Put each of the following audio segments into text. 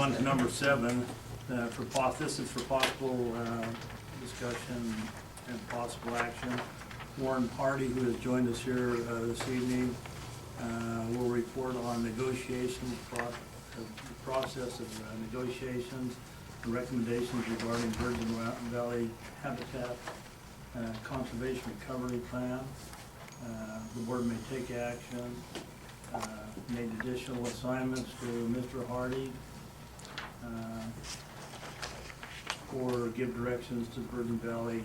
on to number 7. This is for possible discussion and possible action. Warren Hardy, who has joined us here this evening, will report on negotiations, the process of negotiations, and recommendations regarding Virgin Valley Habitat Conservation Recovery Plan. The board may take action, made additional assignments to Mr. Hardy, or give directions to Virgin Valley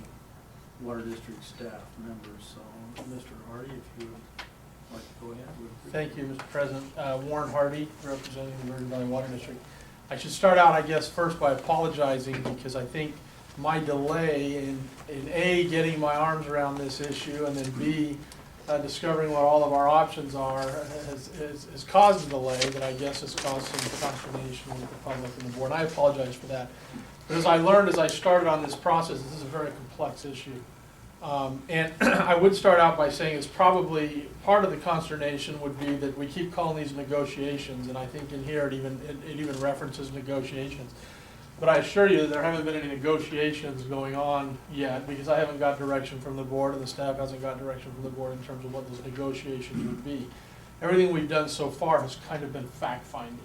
Water District staff members. So, Mr. Hardy, if you would like to go ahead. Thank you, Mr. President. Warren Hardy, representing the Virgin Valley Water District. I should start out, I guess, first by apologizing because I think my delay in A, getting my arms around this issue, and then B, discovering what all of our options are has caused a delay that I guess has caused some consternation with the public and the board. I apologize for that. But as I learned as I started on this process, this is a very complex issue. And I would start out by saying it's probably part of the consternation would be that we keep calling these negotiations, and I think in here it even references negotiations. But I assure you that there haven't been any negotiations going on yet because I haven't got direction from the board and the staff hasn't got direction from the board in terms of what those negotiations would be. Everything we've done so far has kind of been fact-finding.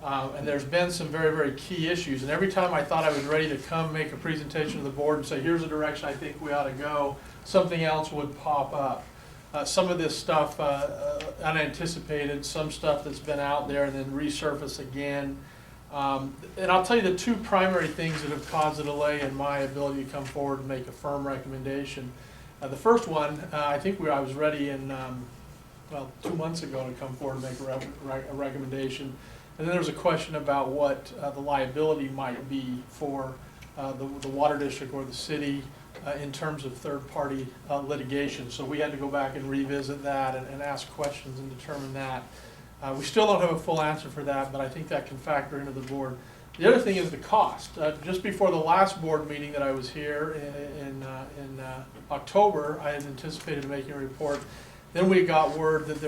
And there's been some very, very key issues. And every time I thought I was ready to come make a presentation to the board and say, here's a direction I think we ought to go, something else would pop up. Some of this stuff unanticipated, some stuff that's been out there and then resurface again. And I'll tell you the two primary things that have caused a delay in my ability to come forward and make a firm recommendation. The first one, I think I was ready in, 2 months ago to come forward and make a recommendation. And then there was a question about what the liability might be for the water district or the city in terms of third-party litigation. So we had to go back and revisit that and ask questions and determine that. We still don't have a full answer for that, but I think that can factor into the board. The other thing is the cost. Just before the last board meeting that I was here in October, I had anticipated making a report. Then we got word that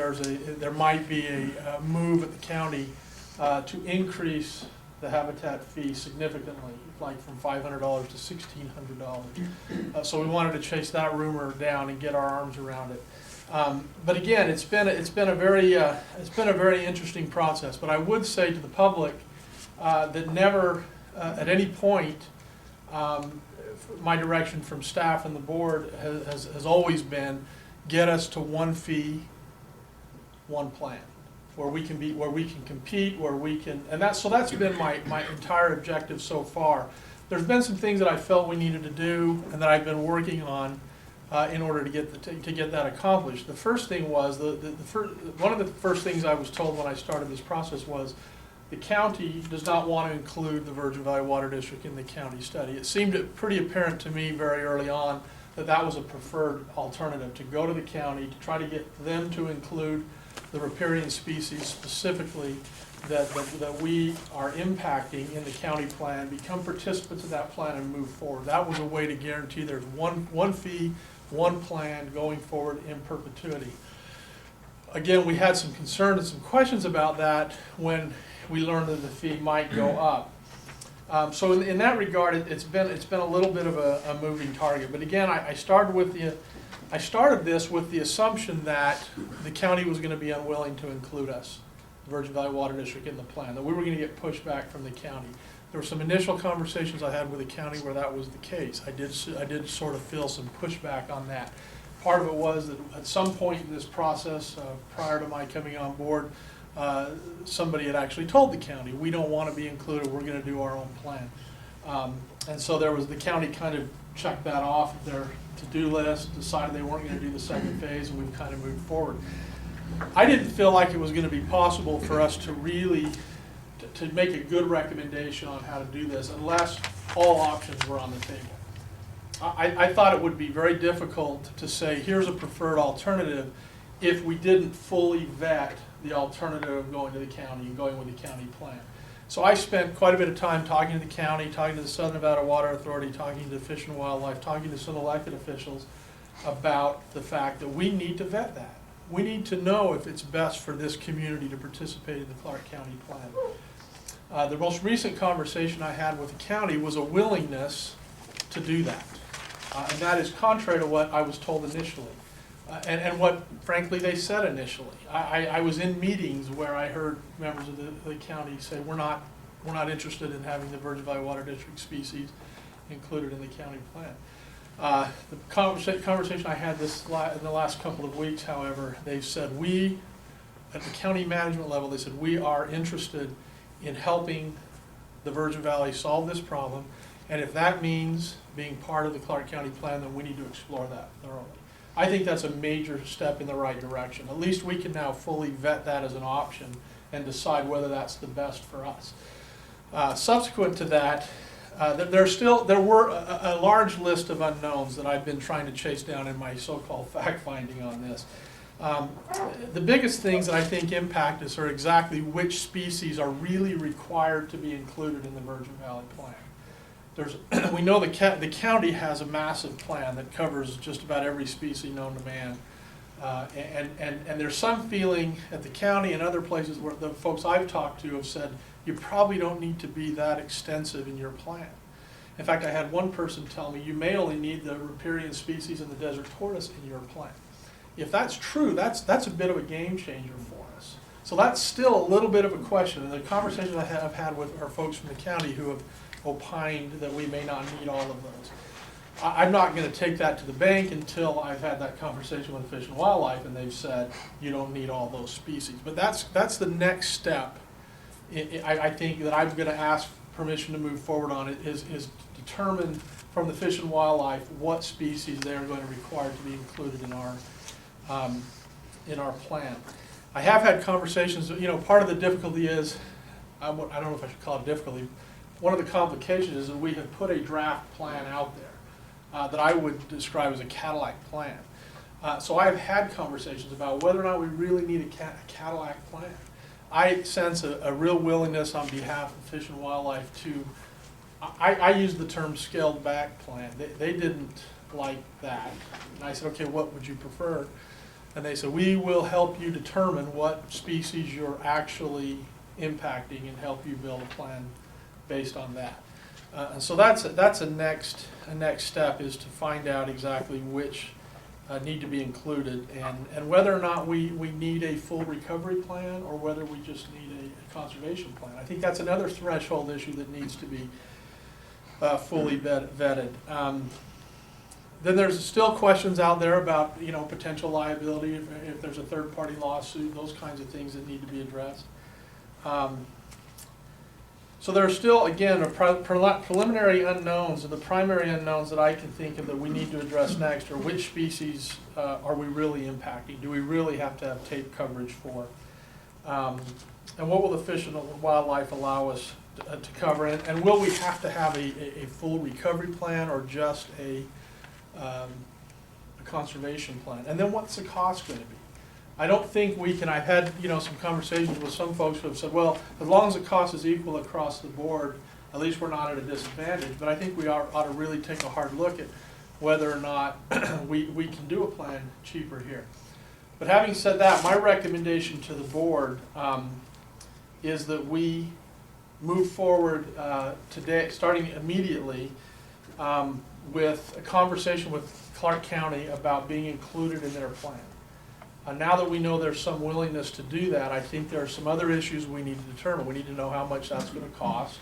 there might be a move at the county to increase the habitat fee significantly, like from $500 to $1,600. So we wanted to chase that rumor down and get our arms around it. But again, it's been a very interesting process. But I would say to the public that never at any point my direction from staff and the board has always been get us to one fee, one plan, where we can compete, where we can, and that's been my entire objective so far. There's been some things that I felt we needed to do and that I've been working on in order to get that accomplished. The first thing was one of the first things I was told when I started this process was the county does not want to include the Virgin Valley Water District in the county study. It seemed pretty apparent to me very early on that was a preferred alternative, to go to the county to try to get them to include the riparian species specifically that we are impacting in the county plan, become participants of that plan and move forward. That was a way to guarantee there's one fee, one plan going forward in perpetuity. Again, we had some concerns and some questions about that when we learned that the fee might go up. So in that regard, it's been a little bit of a moving target. But again, I started this with the assumption that the county was going to be unwilling to include us, the Virgin Valley Water District, in the plan, that we were going to get pushback from the county. There were some initial conversations I had with the county where that was the case. I did sort of feel some pushback on that. Part of it was that at some point in this process, prior to my coming on board, somebody had actually told the county, we don't want to be included, we're going to do our own plan. And so the county kind of checked that off their to-do list, decided they weren't going to do the second phase, and we've kind of moved forward. I didn't feel like it was going to be possible for us to really to make a good recommendation on how to do this unless all options were on the table. I thought it would be very difficult to say here's a preferred alternative if we didn't fully vet the alternative of going to the county and going with the county plan. So I spent quite a bit of time talking to the county, talking to the Southern Nevada Water Authority, talking to Fish and Wildlife, talking to some elected officials about the fact that we need to vet that. We need to know if it's best for this community to participate in the Clark County plan. The most recent conversation I had with the county was a willingness to do that. And that is contrary to what I was told initially. And what, frankly, they said initially. I was in meetings where I heard members of the county say, we're not interested in having the Virgin Valley Water District species included in the county plan. The conversation I had in the last couple of weeks, however, they've said at the county management level, they said we are interested in helping the Virgin Valley solve this problem, and if that means being part of the Clark County plan, then we need to explore that thoroughly. I think that's a major step in the right direction. At least we can now fully vet that as an option and decide whether that's the best for us. Subsequent to that, there were a large list of unknowns that I've been trying to chase down in my so-called fact-finding on this. The biggest things that I think impact us are exactly which species are really required to be included in the Virgin Valley plan. We know the county has a massive plan that covers just about every species known to man. And there's some feeling at the county and other places where the folks I've talked to have said, you probably don't need to be that extensive in your plan. In fact, I had one person tell me, you may only need the riparian species and the desert tortoise in your plan. If that's true, that's a bit of a game changer for us. So that's still a little bit of a question. And the conversations I have had with our folks from the county who have opined that we may not need all of those. I'm not going to take that to the bank until I've had that conversation with Fish and Wildlife and they've said you don't need all those species. But that's the next step. I think that I'm going to ask permission to move forward on it is determine from the Fish and Wildlife what species they are going to require to be included in our plan. I have had conversations. Part of the difficulty is I don't know if I should call it difficulty. One of the complications is that we have put a draft plan out there that I would describe as a Cadillac plan. So I've had conversations about whether or not we really need a Cadillac plan. I sense a real willingness on behalf of Fish and Wildlife to, I use the term scaled back plan. They didn't like that. And I said, okay, what would you prefer? And they said, we will help you determine what species you're actually impacting and help you build a plan based on that. And so that's a next step is to find out exactly which need to be included and whether or not we need a full recovery plan or whether we just need a conservation plan. I think that's another threshold issue that needs to be fully vetted. Then there's still questions out there about potential liability if there's a third-party lawsuit, those kinds of things that need to be addressed. So there are still, again, preliminary unknowns, and the primary unknowns that I can think of that we need to address next are which species are we really impacting? Do we really have to have tape coverage for? And what will the Fish and Wildlife allow us to cover? And will we have to have a full recovery plan or just a conservation plan? And then what's the cost going to be? I don't think we can. I've had some conversations with some folks who have said, well, as long as the cost is equal across the board, at least we're not at a disadvantage. But I think we ought to really take a hard look at whether or not we can do a plan cheaper here. But having said that, my recommendation to the board is that we move forward today, starting immediately, with a conversation with Clark County about being included in their plan. Now that we know there's some willingness to do that, I think there are some other issues we need to determine. We need to know how much that's going to cost.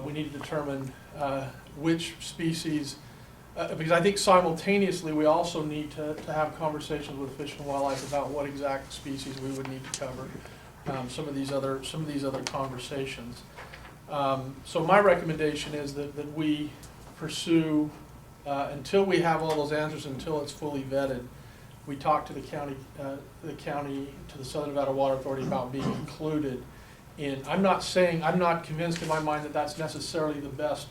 We need to determine which species, because I think simultaneously we also need to have conversations with Fish and Wildlife about what exact species we would need to cover. Some of these other conversations. So my recommendation is that we pursue until we have all those answers, until it's fully vetted. We talked to the county, to the Southern Nevada Water Authority about being included in. I'm not convinced in my mind that that's necessarily the best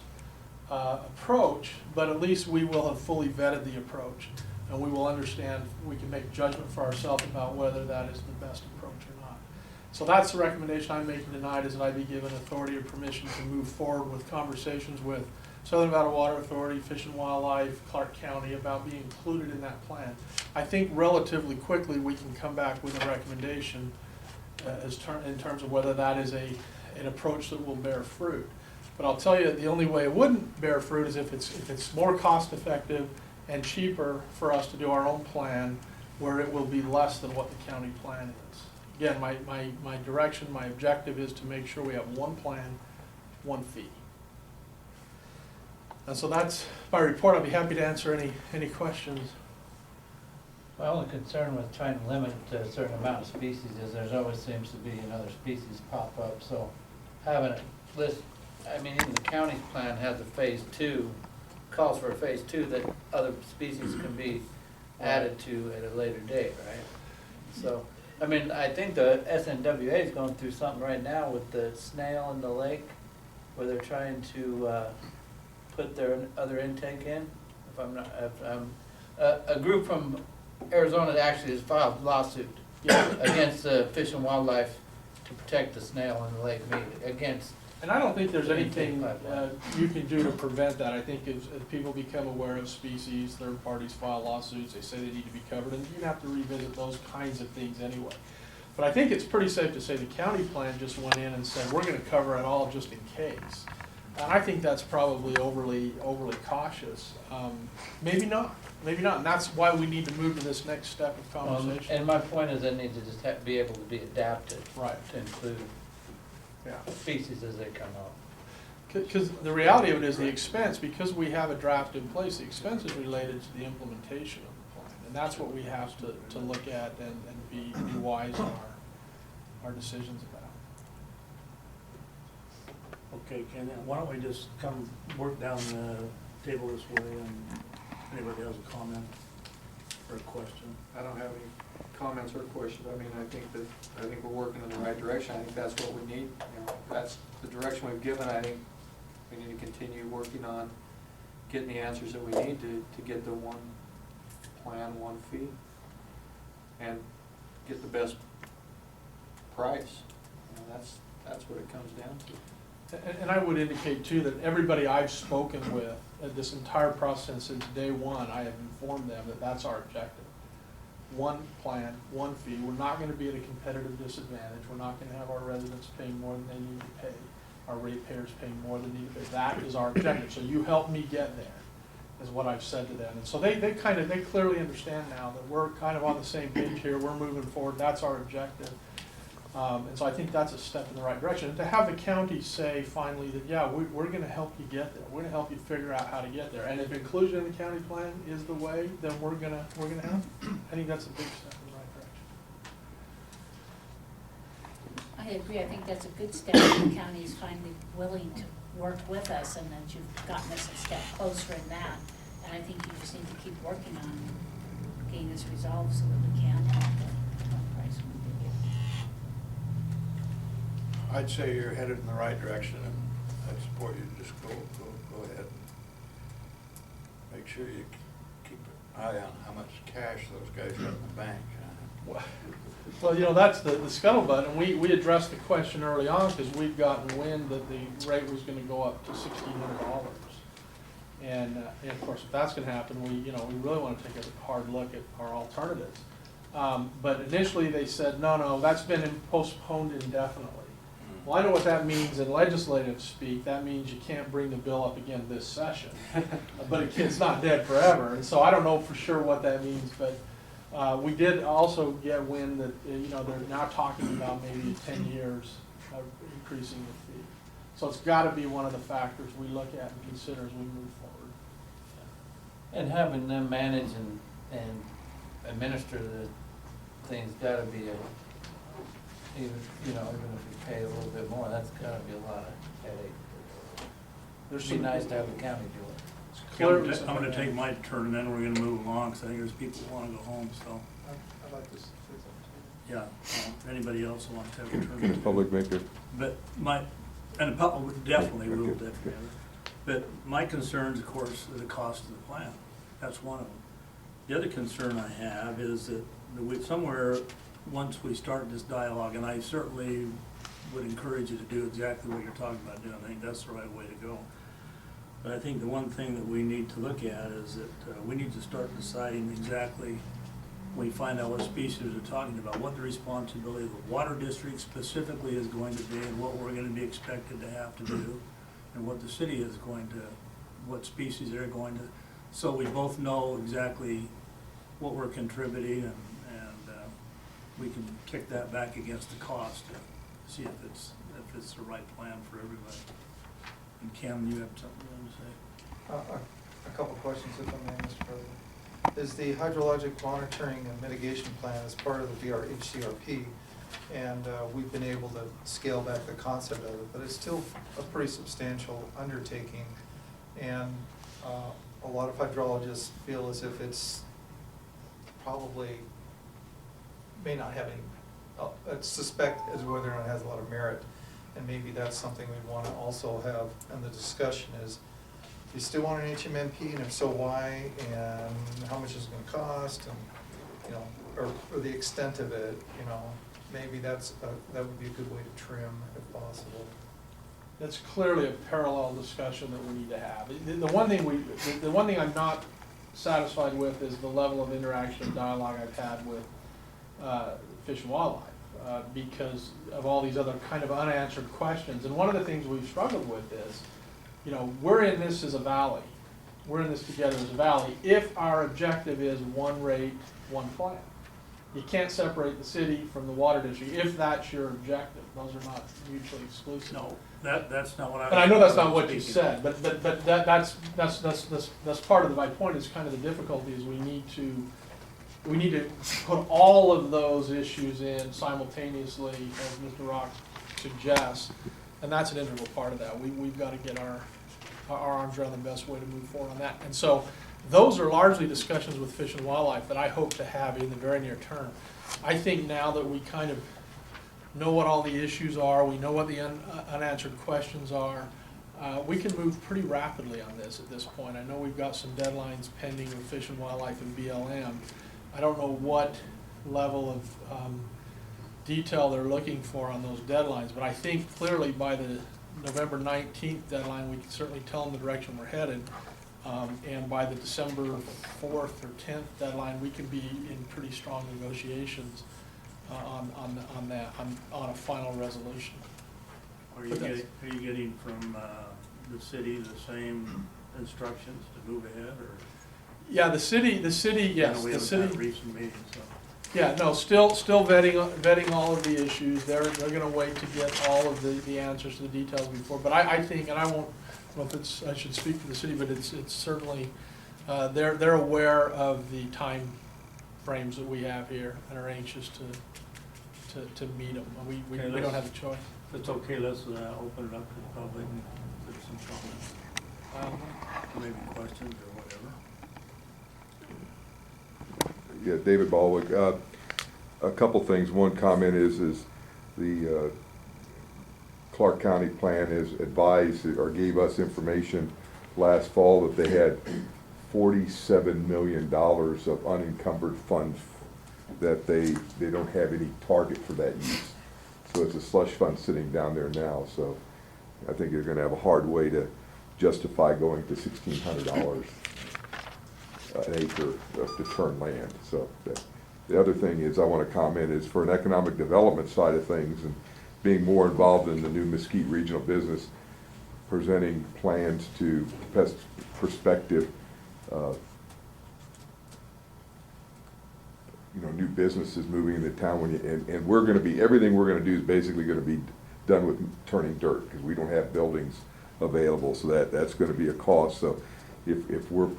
approach, but at least we will have fully vetted the approach, and we will understand. We can make judgment for ourselves about whether that is the best approach or not. So that's the recommendation I'm making tonight: is that I be given authority or permission to move forward with conversations with Southern Nevada Water Authority, Fish and Wildlife, Clark County about being included in that plan. I think relatively quickly we can come back with a recommendation in terms of whether that is a an approach that will bear fruit. But I'll tell you, the only way it wouldn't bear fruit is if it's more cost effective and cheaper for us to do our own plan, where it will be less than what the county plan is. Again, my direction, my objective is to make sure we have one plan, one fee. And so that's my report. I'll be happy to answer any questions. My only concern with trying to limit it to a certain amount of species is there's always seems to be another species pop up, so having a list, I mean, even the county's plan has a phase 2, calls for a phase 2 that other species can be added to at a later date, right? So, I mean, I think the SNWA is going through something right now with the snail in the lake, where they're trying to put their other intake in. A group from Arizona actually has filed a lawsuit against Fish and Wildlife to protect the snail in the lake against. And I don't think there's anything you can do to prevent that. I think as people become aware of species, third parties file lawsuits, they say they need to be covered, and you have to revisit those kinds of things anyway. But I think it's pretty safe to say the county plan just went in and said, we're gonna cover it all just in case. And I think that's probably overly cautious. Maybe not, and that's why we need to move to this next step of conversation. And my point is it needs to just be able to be adapted Right. to include species as they come up. Because the reality of it is the expense, because we have a draft in place, the expense is related to the implementation of the plan. And that's what we have to look at and be wise in our decisions about. Okay, Ken, why don't we just work down the table this way, and anybody has a comment or a question? I don't have any comments or questions. I mean, I think we're working in the right direction. I think that's what we need. You know, that's the direction we've given. I think we need to continue working on getting the answers that we need to get the one plan, one fee, and get the best price. You know, that's what it comes down to. And I would indicate too that everybody I've spoken with this entire process since day one, I have informed them that that's our objective. One plan, one fee. We're not going to be at a competitive disadvantage. We're not going to have our residents paying more than they need to pay, our ratepayers paying more than they need to pay. That is our objective. So you help me get there, is what I've said to them. And so they clearly understand now that we're kind of on the same page here. We're moving forward. That's our objective. And so I think that's a step in the right direction. And to have the county say finally that, yeah, we're going to help you get there. We're going to help you figure out how to get there. And if inclusion in the county plan is the way, then we're going to help. I think that's a big step in the right direction. I agree. I think that's a good step. The county is finally willing to work with us, and that you've gotten us a step closer in that. And I think you just need to keep working on getting this resolved so that we can have the price we can get. I'd say you're headed in the right direction, and I support you to just go ahead and make sure you keep an eye on how much cash those guys got in the bank. Well, you know, that's the scuttlebutt, and we addressed the question early on because we'd gotten wind that the rate was going to go up to $1,600. And of course, if that's going to happen, we really want to take a hard look at our alternatives. But initially they said, no, that's been postponed indefinitely. Well, I know what that means in legislative speak. That means you can't bring the bill up again this session. But it's not dead forever. And so I don't know for sure what that means, but we did also get wind that they're now talking about maybe 10 years of increasing the fee. So it's got to be one of the factors we look at and consider as we move forward. And having them manage and administer the things got to be even if you pay a little bit more, that's got to be a lot of headache. It'd be nice to have the county do it. I'm going to take my turn, and then we're going to move along, because I think there's people who want to go home, so. I'd like to say something. Yeah, anybody else who wants to have a turn? Public maker. But and the public definitely will definitely. But my concerns, of course, are the cost of the plan. That's one of them. The other concern I have is that somewhere, once we start this dialogue, and I certainly would encourage you to do exactly what you're talking about doing, I think that's the right way to go. But I think the one thing that we need to look at is that we need to start deciding exactly we find out what species they're talking about, what the responsibility of the water district specifically is going to be, and what we're gonna be expected to have to do, and what the city is going to, what species they're going to, so we both know exactly what we're contributing, and we can kick that back against the cost to see if it's the right plan for everybody. And Cam, you have something you want to say? A couple of questions, if I may, Mr. President. Is the hydrologic monitoring and mitigation plan as part of the HCRP? And we've been able to scale back the concept of it, but it's still a pretty substantial undertaking. And a lot of hydrologists feel as if it's probably may not have any, suspect as whether or not it has a lot of merit. And maybe that's something we'd want to also have in the discussion is, do you still want an HMMP, and if so, why, and how much is it gonna cost, and, you know, or the extent of it, you know, maybe that would be a good way to trim if possible. That's clearly a parallel discussion that we need to have. The one thing I'm not satisfied with is the level of interaction and dialogue I've had with Fish and Wildlife, because of all these other kind of unanswered questions. And one of the things we've struggled with is, you know, we're in this as a valley. We're in this together as a valley. If our objective is one rate, one plan. You can't separate the city from the water district if that's your objective. Those are not mutually exclusive. No, that's not what I was. And I know that's not what you speaking said, but that's part of my point is kind of the difficulty is we need to put all of those issues in simultaneously, as Mr. Rock suggests, and that's an integral part of that. We've got to get our arms around the best way to move forward on that. And so those are largely discussions with Fish and Wildlife that I hope to have in the very near term. I think now that we kind of know what all the issues are, we know what the unanswered questions are, we can move pretty rapidly on this at this point. I know we've got some deadlines pending with Fish and Wildlife and BLM. I don't know what level of detail they're looking for on those deadlines, but I think clearly by the November 19th deadline, we can certainly tell them the direction we're headed. And by the December 4th or 10th deadline, we can be in pretty strong negotiations on that, on a final resolution. Are you getting from the city the same instructions to move ahead, or? Yeah, the city, yes, We the haven't city. had recent meetings, so. Yeah, no, still vetting all of the issues. They're gonna wait to get all of the answers to the details before. But I think, and I won't, I don't know if I should speak for the city, but it's certainly, they're aware of the time frames that we have here and are anxious to meet them. We don't have a choice. If it's okay, let's open it up to the public and get some comments. Maybe questions or whatever. Yeah, David Baldwick. A couple things. One comment is the Clark County plan has advised or gave us information last fall that they had $47 million of unencumbered funds that they don't have any target for that use. So it's a slush fund sitting down there now. So I think you're going to have a hard way to justify going to $1,600 an acre to turn land. So the other thing is I want to comment is for an economic development side of things and being more involved in the new Mesquite regional business, presenting plans to prospective new businesses moving into town and we're going to be, everything we're going to do is basically going to be done with turning dirt because we don't have buildings available, so that's going to be a cost. So if we're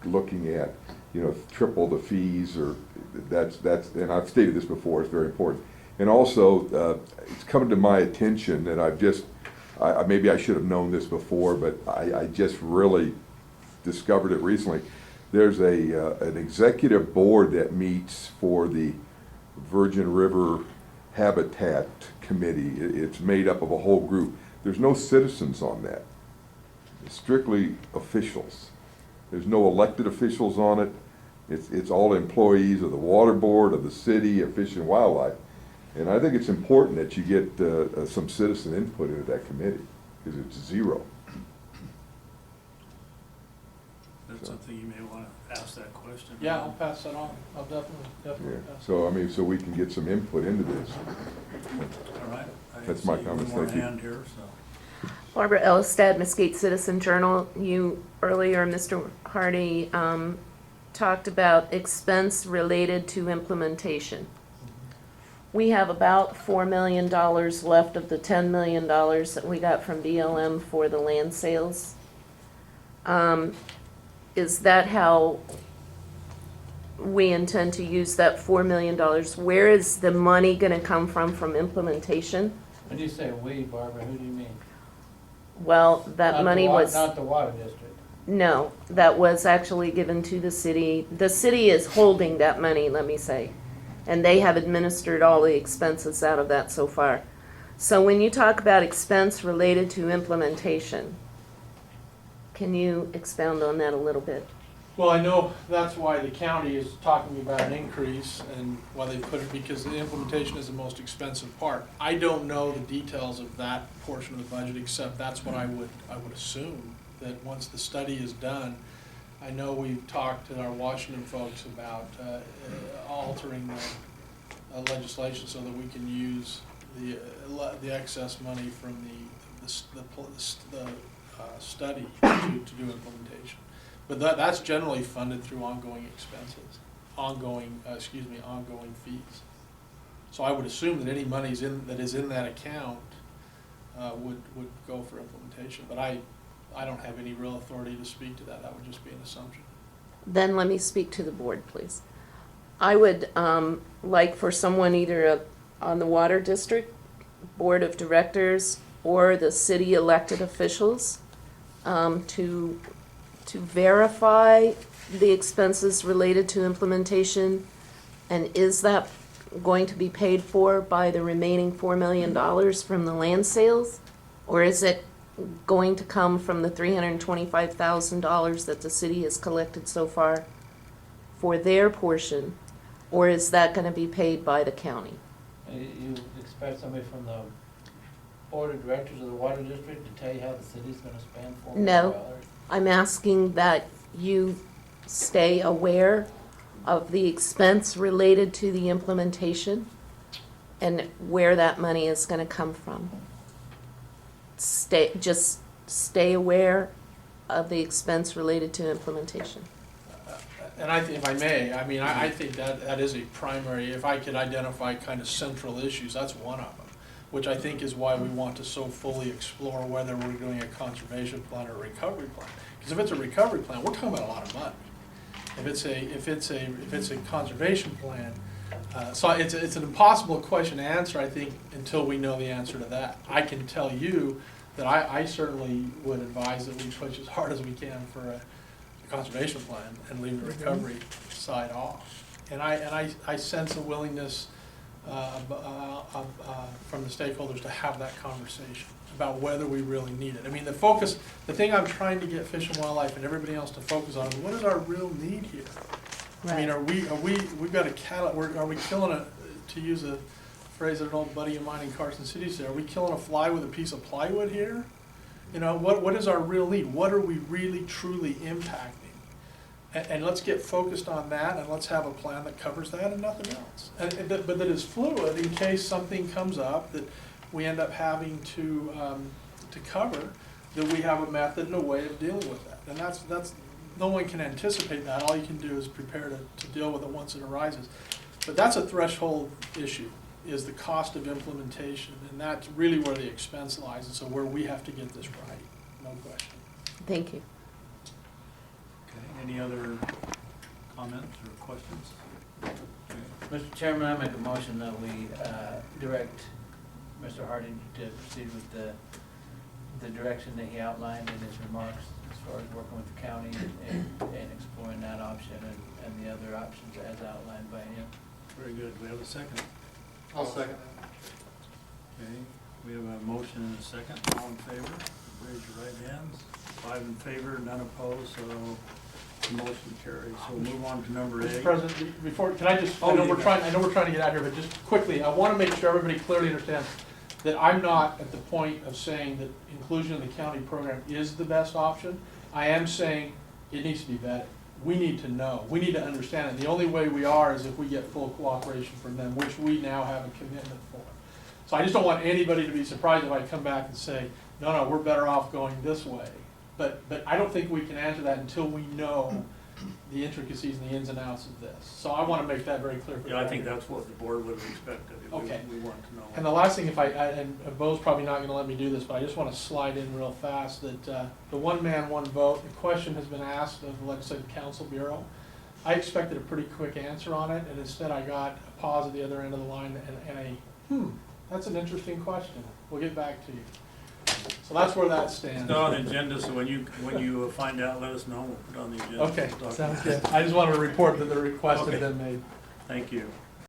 looking at triple the fees, or that's and I've stated this before, it's very important. And also it's come to my attention that maybe I should have known this before, but I just really discovered it recently. There's an executive board that meets for the Virgin River Habitat Committee. It's made up of a whole group. There's no citizens on that. It's strictly officials. There's no elected officials on it. It's all employees of the water board, of the city, of Fish and Wildlife. And I think it's important that you get some citizen input into that committee, because it's zero. that's So- something you may wanna ask that question. Yeah, I'll pass that on. I'll Yeah, definitely pass. so, I mean, so we can get some input into this. All right. I That's my see comments. one more Thank you. hand here, so. Barbara Elstad, Mesquite Citizen Journal. You earlier, Mr. Hardy, talked about expense related to implementation. We have about $4 million left of the $10 million that we got from BLM for the land sales. Is that how we intend to use that $4 million? Where is the money gonna come from implementation? When you say we, Barbara, who do you mean? Well, Not that the money was. Not the water district. No, that was actually given to the city. The city is holding that money, let me say. And they have administered all the expenses out of that so far. So when you talk about expense related to implementation, can you expound on that a little bit? Well, I know that's why the county is talking about an increase and why they put it, because the implementation is the most expensive part. I don't know the details of that portion of the budget, except that's what I would assume, that once the study is done, I know we've talked to our Washington folks about altering the legislation so that we can use the excess money from the study to do implementation. But that's generally funded through ongoing expenses, ongoing fees. So I would assume that any money that is in that account would go for implementation. But I don't have any real authority to speak to that. That would just be an assumption. Then let me speak to the board, please. I would like for someone either on the Water District Board of Directors or the city elected officials to verify the expenses related to implementation, and is that going to be paid for by the remaining $4 million from the land sales? Or is it going to come from the $325,000 that the city has collected so far for their portion? Or is that gonna be paid by the county? You expect somebody from the board of directors of the water district to tell you how the city's gonna spend $4 million? No. I'm asking that you stay aware of the expense related to the implementation and where that money is gonna come from. Just stay aware of the expense related to implementation. And if I may, I think that is a primary, if I could identify kind of central issues, that's one of them, which I think is why we want to so fully explore whether we're doing a conservation plan or a recovery plan. Because if it's a recovery plan, we're talking about a lot of money. If it's a conservation plan, so it's an impossible question to answer, I think, until we know the answer to that. I can tell you that I certainly would advise that we push as hard as we can for a conservation plan and leave the recovery side off. And I sense a willingness from the stakeholders to have that conversation about whether we really need it. I mean, the thing I'm trying to get Fish and Wildlife and everybody else to focus on is what is our real need here? I mean, we've got a cattle, are we killing to use a phrase that an old buddy of mine in Carson City said, are we killing a fly with a piece of plywood here? You know, what is our real need? What are we really truly impacting? And let's get focused on that, and let's have a plan that covers that and nothing else. But that is fluid in case something comes up that we end up having to cover, that we have a method and a way of dealing with that. And that's no one can anticipate that. All you can do is prepare to deal with it once it arises. But that's a threshold issue, is the cost of implementation, and that's really where the expense lies, and so where we have to get this right, no question. Thank you. Okay, any other comments or questions? Okay. Mr. Chairman, I make a motion that we direct Mr. Harding to proceed with the direction that he outlined in his remarks as far as working with the county and exploring that option and the other options as outlined by him. Very good. We have a second. I'll second that. Okay, we have a motion and a second. All in favor? Raise your right hands. 5 in favor, none opposed, so the motion carries. So we'll move on to number 8. Mr. President, before, can I just, Oh, I know you we're got trying to get out here, but just quickly, I want to make sure everybody clearly understands that I'm not at the point of saying that inclusion in the county program is the best option. I am saying it needs to be vetted. We need to know, we need to understand it. The only way we are is if we get full cooperation from them, which we now have a commitment for. So I just don't want anybody to be surprised if I come back and say, no, we're better off going this way. But I don't think we can answer that until we know the intricacies and the ins and outs of this. So I want to make that very clear for the Yeah, I think record. that's what the board would have expected. Okay. We want to know. And the last thing, if and Bo's probably not gonna let me do this, but I just wanna slide in real fast, that, the one man, one vote, the question has been asked of the Legislative Council Bureau. I expected a pretty quick answer on it, and instead I got a pause at the other end of the line and that's an interesting question. We'll get back to you. So that's where that stands. It's not on the agenda, so when you find out, let us know, we'll put it on the agenda. Okay, Talk sounds about it. good. I just wanted to report that the request Okay. had been made. Thank you.